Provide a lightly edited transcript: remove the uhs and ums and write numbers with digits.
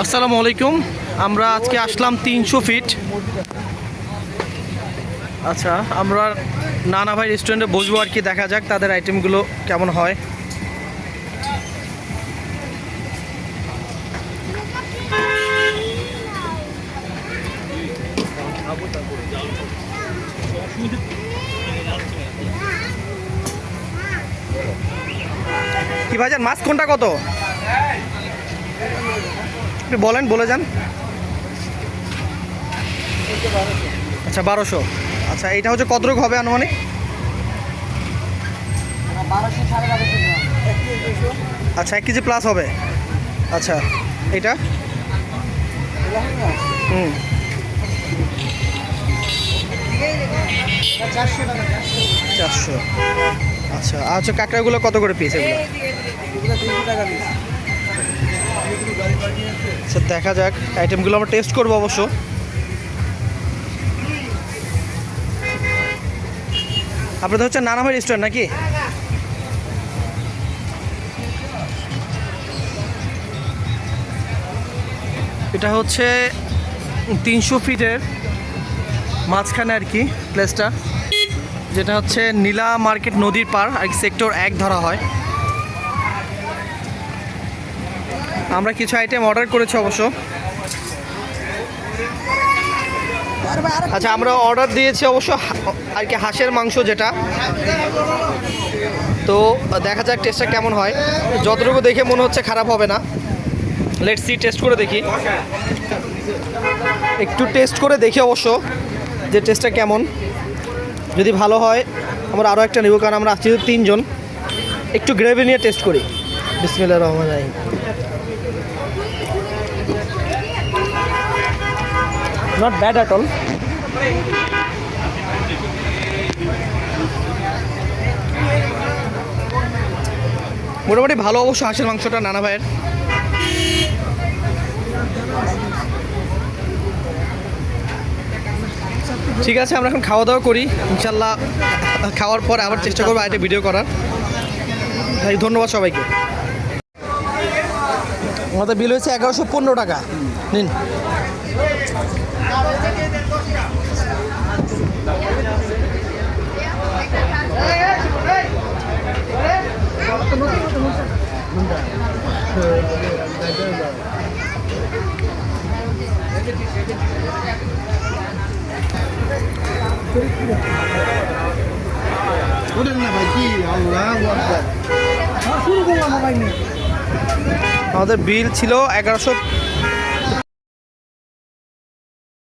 আসসালামু আলাইকুম। আমরা আজকে আসলাম 300 ফিট। আচ্ছা, আমরা নানা ভাই রেস্টুরেন্টে বসবো আর কি, দেখা যাক তাদের আইটেমগুলো কেমন হয়। কি ভাইজান, মাছ কোনটা কত আপনি বলেন, বলে যান। আচ্ছা 1200। আচ্ছা, এটা হচ্ছে কত রকম হবে আনুমানিক? 1200 আচ্ছা 1 কেজি প্লাস হবে। আচ্ছা এটা হুম 400। আচ্ছা আচ্ছা, কাঁকড়াগুলো কত করে পিস এগুলো? আচ্ছা দেখা যাক, আইটেমগুলো আমরা টেস্ট করবো অবশ্য। আপনাদের হচ্ছে নানা ভাই রেস্টুরেন্ট নাকি? এটা হচ্ছে 300 ফিটের মাঝখানে আর কি প্লেসটা, যেটা হচ্ছে নীলা মার্কেট নদীর পার আর কি, সেক্টর 1 ধরা হয়। আমরা কিছু আইটেম অর্ডার করেছি অবশ্য। আচ্ছা, আমরা অর্ডার দিয়েছি অবশ্য আর কি হাঁসের মাংস, যেটা তো দেখা যাক টেস্টটা কেমন হয়। যতটুকু দেখে মনে হচ্ছে খারাপ হবে না। লেটস সি, টেস্ট করে দেখি, একটু টেস্ট করে দেখি অবশ্য যে টেস্টটা কেমন। যদি ভালো হয় আমরা আরও একটা নেব, কারণ আমরা আছি 3 জন। একটু গ্রেভি নিয়ে টেস্ট করি। বিসমিল্লাহির রহমানির রহিম। Not bad at all. মোটামুটি ভালো অবশ্য হাঁসের মাংসটা নানা ভাইয়ের। ঠিক আছে, আমরা এখন খাওয়া দাওয়া করি ইনশাল্লাহ। খাওয়ার পর আবার চেষ্টা করবো আরেকটা ভিডিও করার। ভাই ধন্যবাদ সবাইকে। আমাদের বিল হয়েছে 1115 টাকা। নিন। আমাদের বিল ছিল 1115